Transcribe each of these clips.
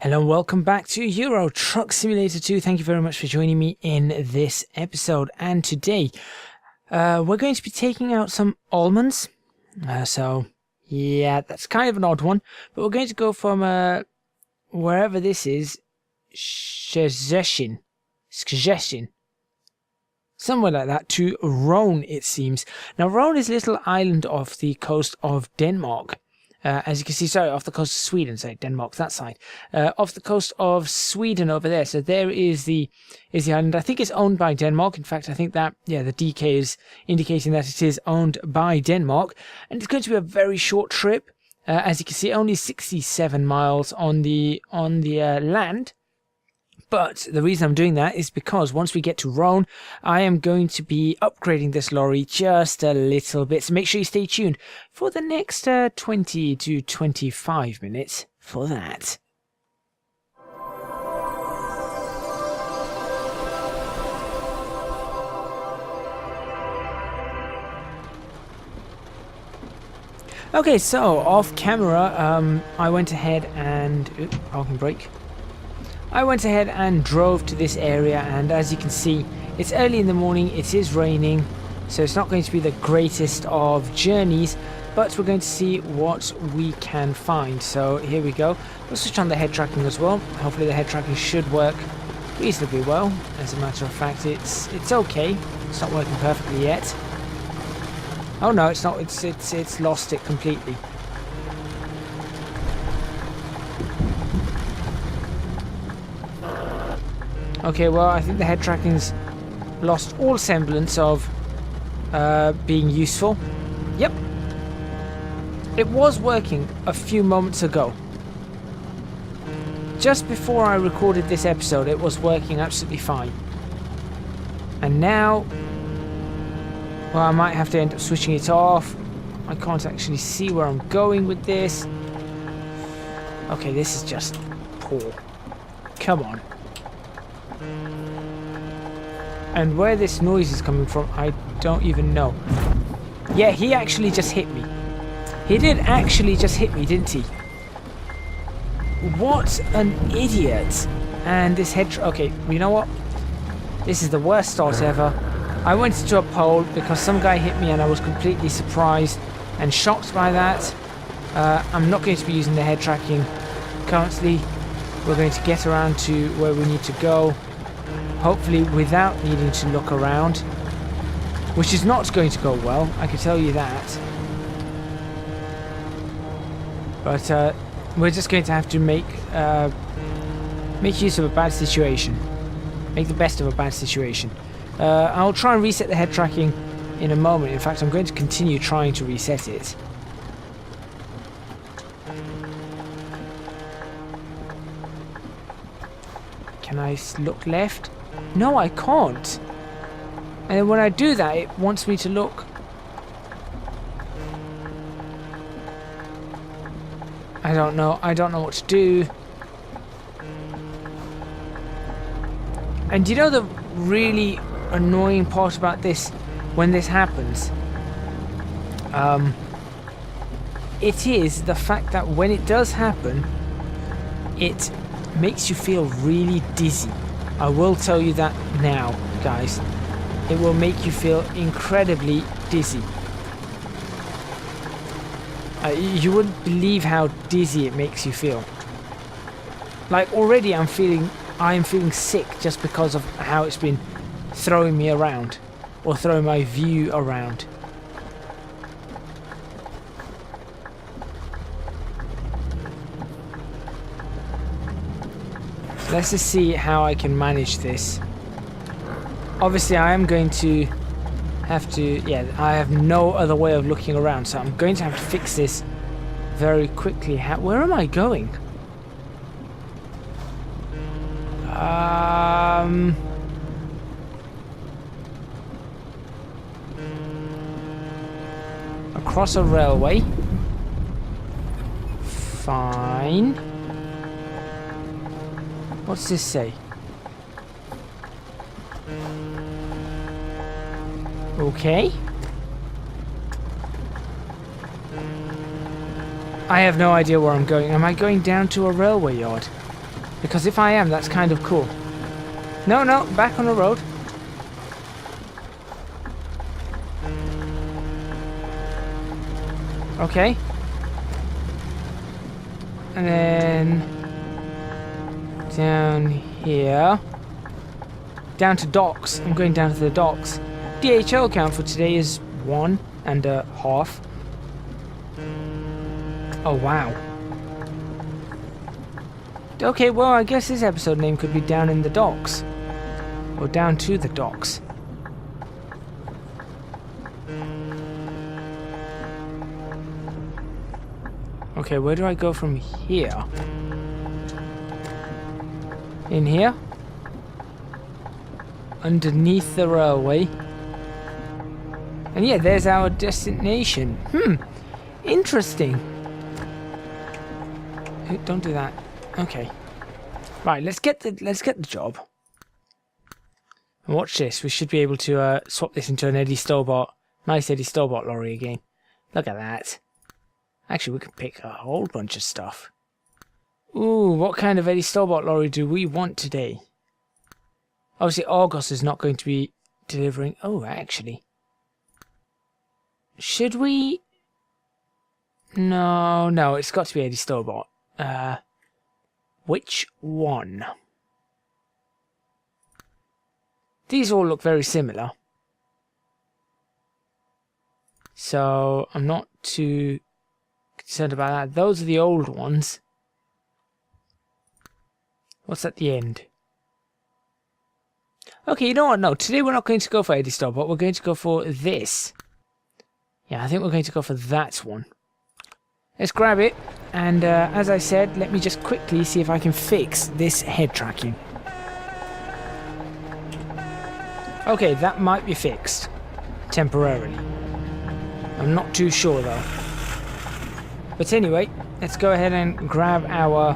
Hello and welcome back to Euro Truck Simulator 2. Thank you very much for joining me in this episode. And today, we're going to be taking out some almonds. Yeah, that's kind of an odd one. But we're going to go from wherever this is, Szczecin, somewhere like that, to Rhone, it seems. Now, Rhone is a little island off the coast of Denmark. As you can see, sorry, off the coast of Sweden, sorry, Denmark, that side. Off the coast of Sweden over there. So there is the island. I think it's owned by Denmark. In fact, I think that, yeah, the DK is indicating that it is owned by Denmark. And it's going to be a very short trip. As you can see, only 67 miles on the land. But the reason I'm doing that is because once we get to Rhone, I am going to be upgrading this lorry just a little bit. So make sure you stay tuned for the next 20 to 25 minutes for that. Okay, so off camera, I went ahead and... parking brake. I went ahead and drove to this area, and as you can see, it's early in the morning, it is raining, so it's not going to be the greatest of journeys, but we're going to see what we can find. So here we go. We'll switch on the head tracking as well. Hopefully the head tracking should work reasonably well. As a matter of fact, it's okay. It's not working perfectly yet. Oh no, it's not. It's lost it completely. Okay, well, I think the head tracking's lost all semblance of being useful. Yep. It was working a few moments ago. Just before I recorded this episode, it was working absolutely fine. And now, well, I might have to end up switching it off. I can't actually see where I'm going with this. Okay, this is just poor. Come on. And where this noise is coming from, I don't even know. Yeah, he actually just hit me. He did actually just hit me, didn't he? What an idiot. And this head... Okay, you know what? This is the worst start ever. I went into a pole because some guy hit me and I was completely surprised and shocked by that. I'm not going to be using the head tracking currently. We're going to get around to where we need to go. Hopefully without needing to look around, which is not going to go well, I can tell you that. But we're just going to have to make use of a bad situation. Make the best of a bad situation. I'll try and reset the head tracking in a moment. In fact, I'm going to continue trying to reset it. Can I look left? No, I can't. And when I do that, it wants me to look. I don't know. I don't know what to do. And you know the really annoying part about this, when this happens? It is the fact that when it does happen, it makes you feel really dizzy. I will tell you that now, guys. It will make you feel incredibly dizzy. You wouldn't believe how dizzy it makes you feel. Like already I am feeling sick just because of how it's been throwing me around, or throwing my view around. Let's just see how I can manage this. Obviously, I am going to have to... Yeah, I have no other way of looking around, so I'm going to have to fix this very quickly. Where am I going? Across a railway. Fine. What's this say? Okay. I have no idea where I'm going. Am I going down to a railway yard? Because if I am, that's kind of cool. No, no, back on the road. Okay. And then down here. Down to docks. I'm going down to the docks. DHL count for today is 1.5. Oh, wow. Okay, well, I guess this episode name could be Down in the Docks. Or Down to the Docks. Okay, where do I go from here? In here? Underneath the railway. And yeah, there's our destination. Interesting. Don't do that. Okay. Right, let's get the job. And watch this. We should be able to swap this into an Eddie Stobart. Nice Eddie Stobart lorry again. Look at that. Actually, we can pick a whole bunch of stuff. Ooh, what kind of Eddie Stobart lorry do we want today? Obviously, Argos is not going to be delivering... Oh, actually. Should we... No, it's got to be Eddie Stobart. Which one? These all look very similar. So, I'm not too concerned about that. Those are the old ones. What's at the end? Okay, you know what? No, today we're not going to go for Eddie Stobart. We're going to go for this. Yeah, I think we're going to go for that one. Let's grab it. And as I said, let me just quickly see if I can fix this head tracking. Okay, that might be fixed. Temporarily. I'm not too sure though. But anyway, let's go ahead and grab our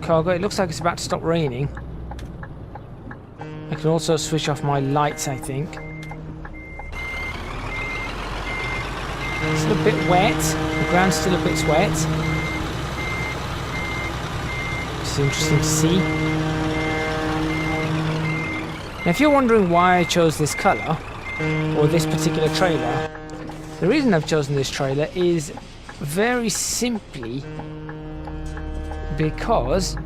cargo. It looks like it's about to stop raining. I can also switch off my lights, I think. It's a little bit wet. The ground's still a bit wet. It's interesting to see. Now, if you're wondering why I chose this colour, or this particular trailer, the reason I've chosen this trailer is very simply because...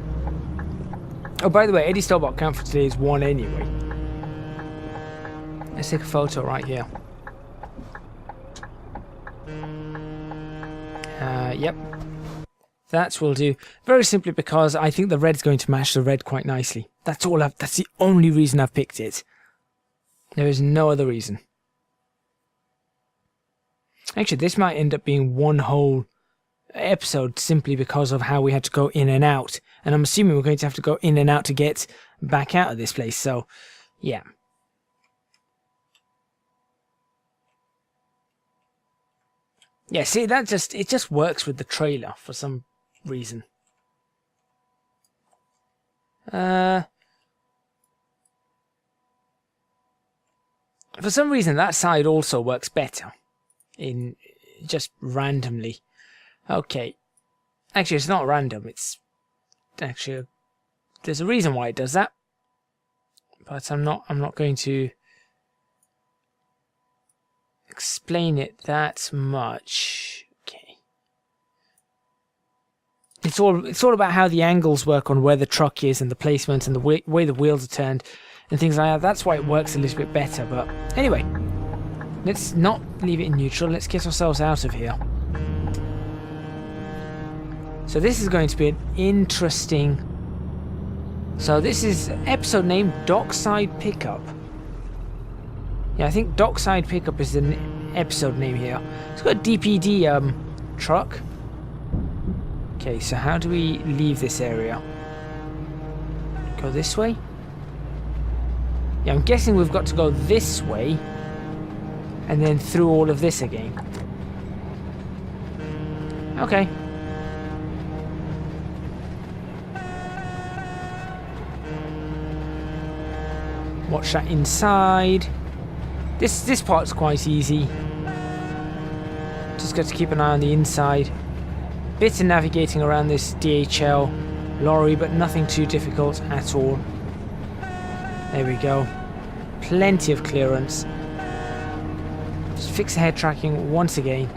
Oh, by the way, Eddie Stobart count for today is 1 anyway. Let's take a photo right here. Yep. That will do. Very simply because I think the red's going to match the red quite nicely. That's the only reason I've picked it. There is no other reason. Actually, this might end up being one whole episode simply because of how we had to go in and out. And I'm assuming we're going to have to go in and out to get back out of this place. So, yeah. Yeah, see, it just works with the trailer for some reason. For some reason, that side also works better. In just randomly. Okay. Actually, it's not random. It's actually there's a reason why it does that. But I'm not going to explain it that much. Okay. It's all about how the angles work on where the truck is and the placement and the way the wheels are turned and things like that. That's why it works a little bit better. But anyway, let's not leave it in neutral. Let's get ourselves out of here. So this is going to be an interesting... So this is episode name Dockside Pickup. Yeah, I think Dockside Pickup is the episode name here. It's got a DPD truck. Okay, so how do we leave this area? Go this way? Yeah, I'm guessing we've got to go this way and then through all of this again. Okay. Watch that inside. This part's quite easy. Just got to keep an eye on the inside. Bit of navigating around this DHL lorry, but nothing too difficult at all. There we go. Plenty of clearance. Just fix the head tracking once again.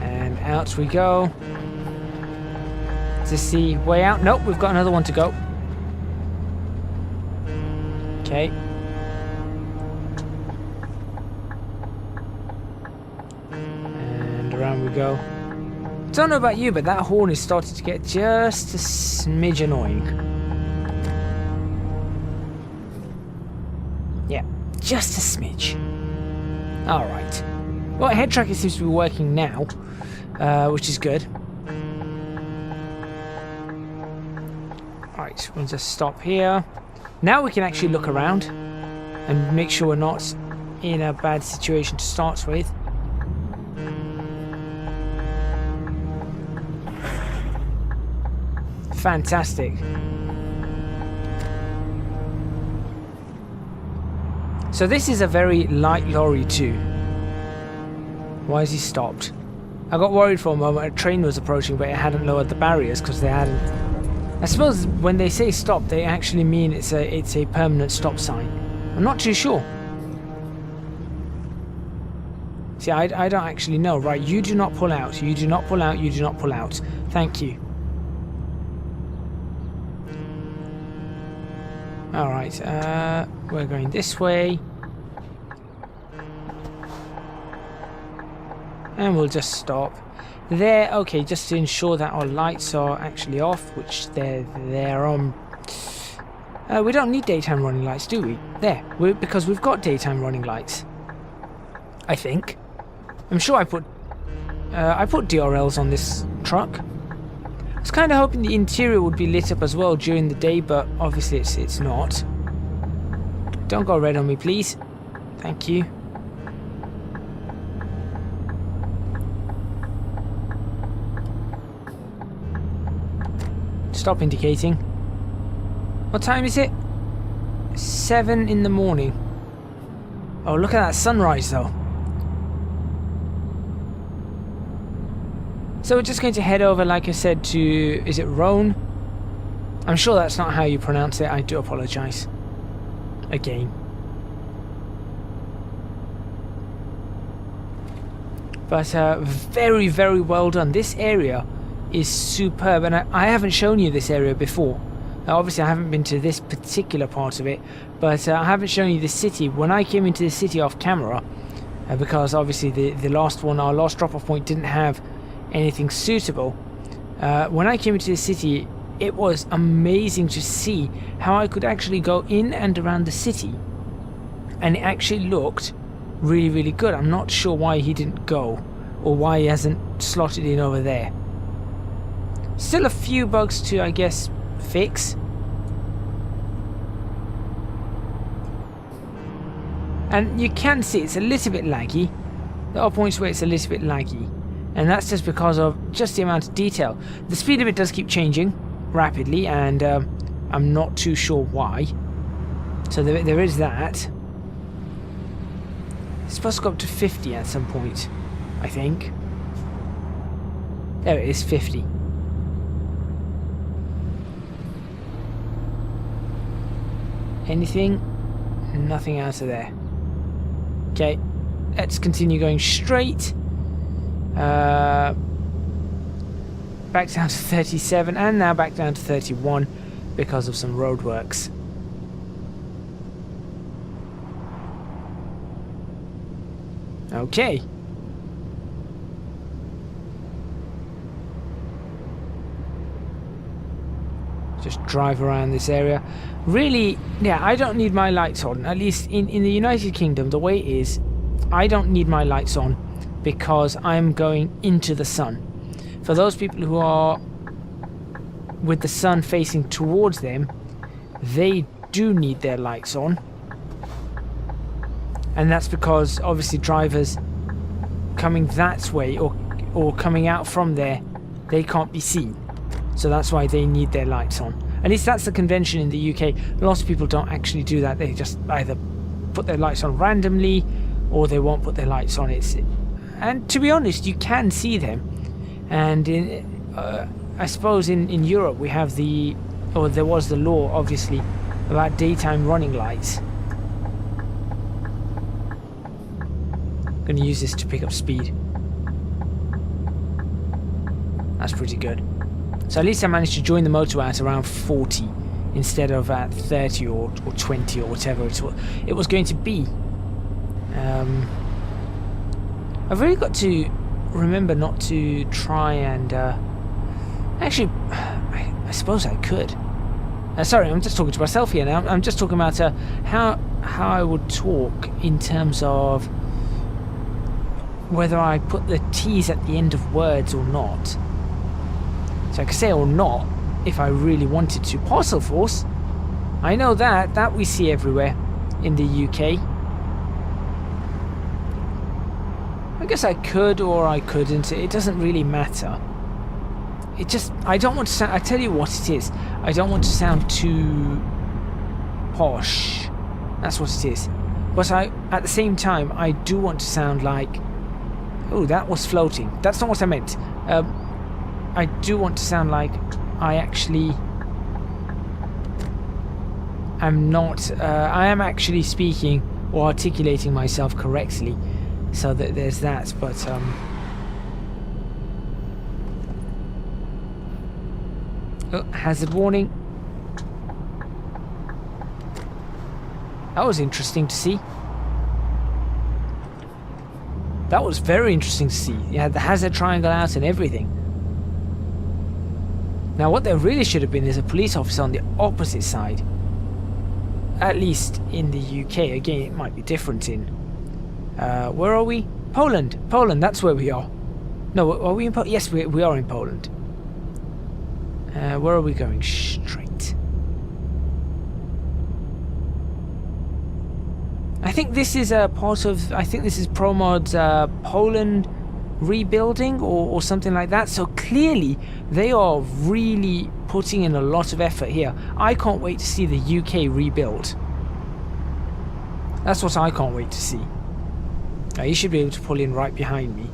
And out we go. Is this the way out? Nope, we've got another one to go. Okay. And around we go. Don't know about you, but that horn is starting to get just a smidge annoying. Yeah, just a smidge. Alright. Well, head tracking seems to be working now, which is good. Alright, we'll just stop here. Now we can actually look around and make sure we're not in a bad situation to start with. Fantastic. So this is a very light lorry too. Why has he stopped? I got worried for a moment. A train was approaching, but it hadn't lowered the barriers because they hadn't. I suppose when they say stop, they actually mean it's a permanent stop sign. I'm not too sure. See, I don't actually know. Right, you do not pull out. You do not pull out. You do not pull out. Thank you. Alright, we're going this way. And we'll just stop. There, okay, just to ensure that our lights are actually off, which they're on. We don't need daytime running lights, do we? There, because we've got daytime running lights. I think. I'm sure I put DRLs on this truck. I was kind of hoping the interior would be lit up as well during the day, but obviously it's not. Don't go red on me, please. Thank you. Stop indicating. What time is it? 7 in the morning. Oh, look at that sunrise though. So we're just going to head over, like I said, to, is it Rhone? I'm sure that's not how you pronounce it. I do apologise. Again. But very, very well done. This area is superb, and I haven't shown you this area before. Now, obviously I haven't been to this particular part of it, but I haven't shown you the city. When I came into the city off camera, because obviously the last one, our last drop-off point, didn't have anything suitable. When I came into the city, it was amazing to see how I could actually go in and around the city, and it actually looked really, really good. I'm not sure why he didn't go, or why he hasn't slotted in over there. Still a few bugs to, I guess, fix. And you can see it's a little bit laggy. There are points where it's a little bit laggy, and that's just because of just the amount of detail. The speed of it does keep changing rapidly, and I'm not too sure why. So there is that. It's supposed to go up to 50 at some point, I think. There it is, 50. Anything? Nothing out of there. Okay, let's continue going straight. Back down to 37, and now back down to 31 because of some roadworks. Okay. Just drive around this area. Really, yeah, I don't need my lights on. At least in the United Kingdom, the way it is, I don't need my lights on because I'm going into the sun. For those people who are with the sun facing towards them, they do need their lights on. And that's because obviously drivers coming that way or coming out from there, they can't be seen. So that's why they need their lights on. At least that's the convention in the UK. Lots of people don't actually do that. They just either put their lights on randomly or they won't put their lights on. and to be honest, you can see them. And I suppose in Europe we have there was the law, obviously, about daytime running lights. I'm going to use this to pick up speed. That's pretty good. So at least I managed to join the motorway at around 40 instead of at 30 or 20 or whatever it was going to be. I've really got to remember not to try and... actually, I suppose I could. Sorry, I'm just talking to myself here now. I'm just talking about how I would talk in terms of whether I put the T's at the end of words or not. So I could say or not if I really wanted to. Parcel force. I know that we see everywhere in the UK. I guess I could or I couldn't. It doesn't really matter. It just, I don't want to sound, I tell you what it is. I don't want to sound too posh. That's what it is. But at the same time, I do want to sound like, oh, that was floating. That's not what I meant. I do want to sound like I actually am not, I am actually speaking or articulating myself correctly. So that there's that, but oh, hazard warning. That was interesting to see. That was very interesting to see. You had the hazard triangle out and everything. Now what there really should have been is a police officer on the opposite side. At least in the UK. Again, it might be different in... where are we? Poland. Poland, that's where we are. No, are we in Poland? Yes, we are in Poland. Where are we going? Straight. I think this is a part of... I think this is ProMod's Poland rebuilding or something like that. So clearly, they are really putting in a lot of effort here. I can't wait to see the UK rebuild. That's what I can't wait to see. Now, you should be able to pull in right behind me.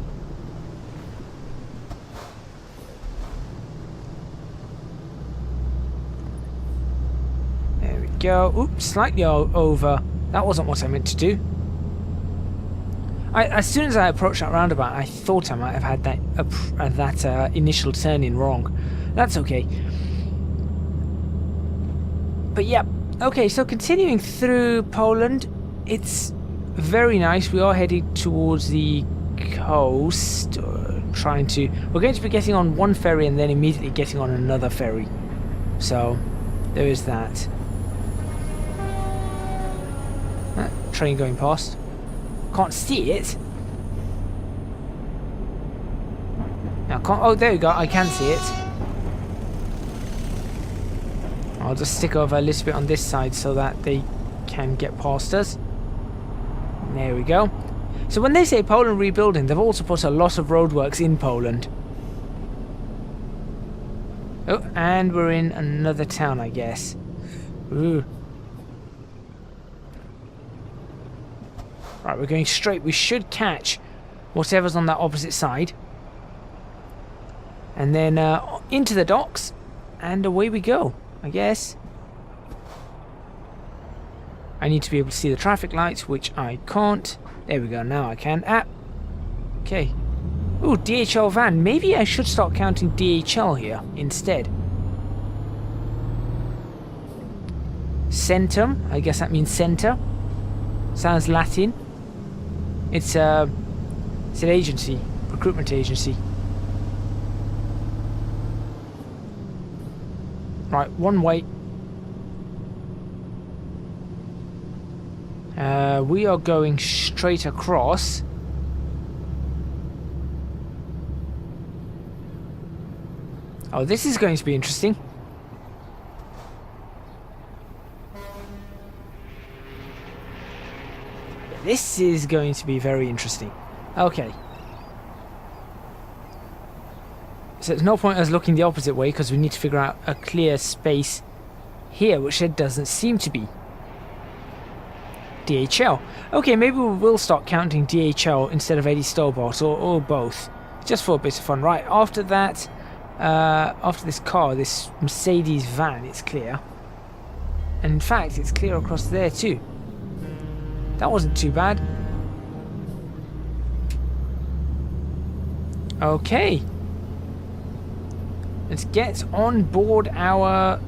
There we go. Oops, slightly over. That wasn't what I meant to do. As soon as I approached that roundabout, I thought I might have had that initial turn in wrong. That's okay. But yeah, okay. So continuing through Poland, it's very nice. We are heading towards the coast, we're going to be getting on one ferry and then immediately getting on another ferry. So there is that. Train going past. Can't see it. Now can't. Oh, there we go. I can see it. I'll just stick over a little bit on this side so that they can get past us. There we go. So when they say Poland rebuilding, they've also put a lot of roadworks in Poland. Oh, and we're in another town, I guess. Ooh. Right, we're going straight. We should catch whatever's on that opposite side. And then into the docks. And away we go, I guess. I need to be able to see the traffic lights, which I can't. There we go, now I can. Okay. Ooh, DHL van. Maybe I should start counting DHL here instead. Centum. I guess that means centre. Sounds Latin. It's an agency. Recruitment agency. Right, one way. We are going straight across. Oh, this is going to be interesting. This is going to be very interesting. Okay. So there's no point us looking the opposite way because we need to figure out a clear space here, which there doesn't seem to be. DHL. Okay, maybe we will start counting DHL instead of Eddie Stobart, or both, just for a bit of fun. Right, after that, after this car, this Mercedes van, it's clear. And in fact, it's clear across there too. That wasn't too bad. Okay. Let's get on board our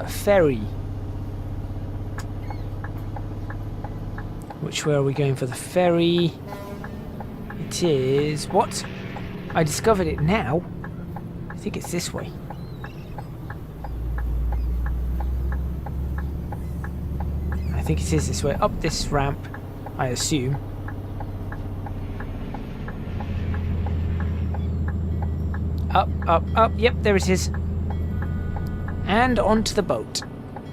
ferry. Which way are we going for the ferry? It is... What? I discovered it now. I think it's this way. I think it is this way. Up this ramp, I assume. Up, up, up. Yep, there it is. And onto the boat.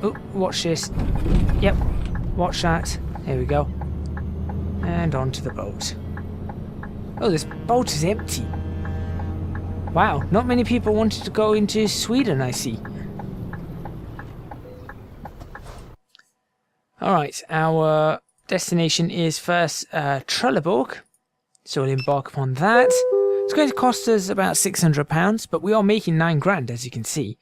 Oh, watch this. Yep, watch that. There we go. And onto the boat. Oh, this boat is empty. Wow, not many people wanted to go into Sweden, I see. Alright, our destination is first Trelleborg. So we'll embark upon that. It's going to cost us about £600, but we are making 9 grand, as you can see.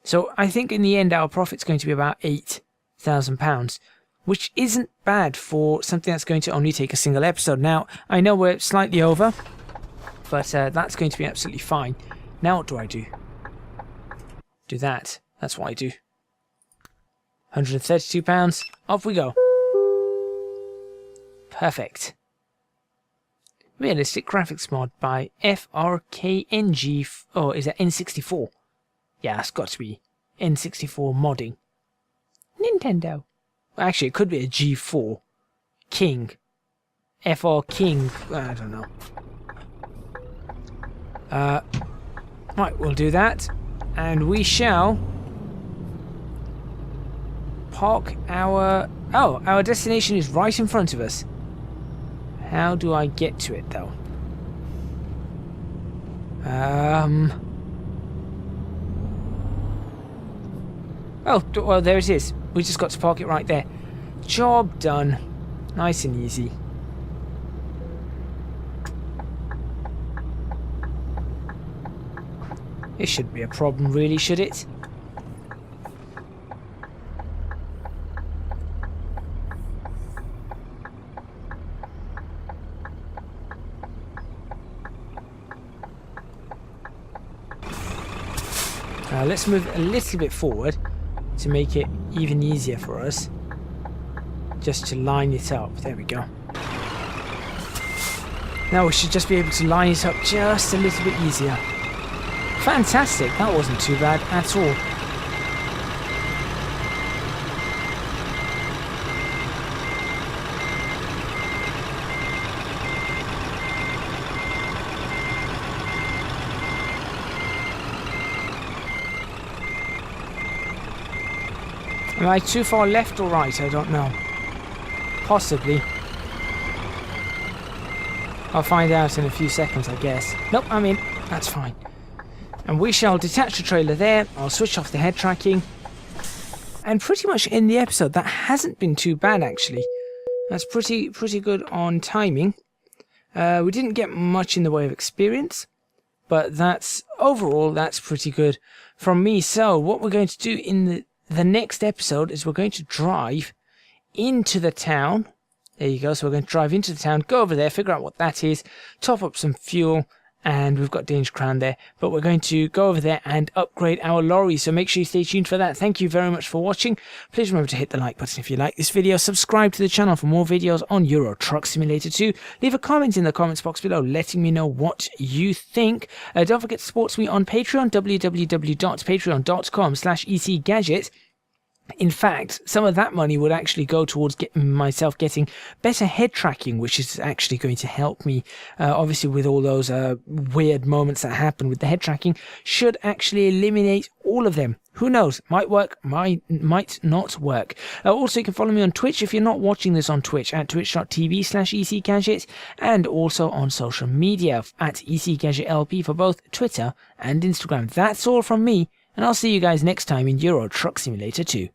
So I think in the end our profit's going to be about £8,000. Which isn't bad for something that's going to only take a single episode. Now, I know we're slightly over, but that's going to be absolutely fine. Now what do I do? Do that. That's what I do. £132. Off we go. Perfect. Realistic graphics mod by FRKNG. Oh, is that N64? Yeah, it's got to be N64 modding. Nintendo. Actually, it could be a G4. King. FR King. I don't know. Right, we'll do that. And we shall park our... Oh, our destination is right in front of us. How do I get to it, though? Oh, well, there it is. We just got to park it right there. Job done. Nice and easy. It shouldn't be a problem, really, should it? Let's move a little bit forward to make it even easier for us. Just to line it up. There we go. Now we should just be able to line it up just a little bit easier. Fantastic. That wasn't too bad at all. Am I too far left or right? I don't know. Possibly. I'll find out in a few seconds, I guess. Nope, I'm in. That's fine. And we shall detach the trailer there. I'll switch off the head tracking. And pretty much in the episode. That hasn't been too bad, actually. That's pretty good on timing. We didn't get much in the way of experience. But overall, that's pretty good from me. So, what we're going to do in the next episode is we're going to drive into the town. There you go. So we're going to drive into the town, go over there, figure out what that is, top up some fuel, and we've got Danger Crown there. But we're going to go over there and upgrade our lorry. So make sure you stay tuned for that. Thank you very much for watching. Please remember to hit the like button if you like this video. Subscribe to the channel for more videos on Euro Truck Simulator 2. Leave a comment in the comments box below letting me know what you think. Don't forget to support me on Patreon, www.patreon.com/ecgadget. In fact, some of that money would actually go towards getting better head tracking, which is actually going to help me, obviously with all those weird moments that happen with the head tracking, should actually eliminate all of them. Who knows? Might work, might not work. Also, you can follow me on Twitch if you're not watching this on Twitch, at twitch.tv/ecgadget, and also on social media at ecgadgetlp for both Twitter and Instagram. That's all from me, and I'll see you guys next time in Euro Truck Simulator 2.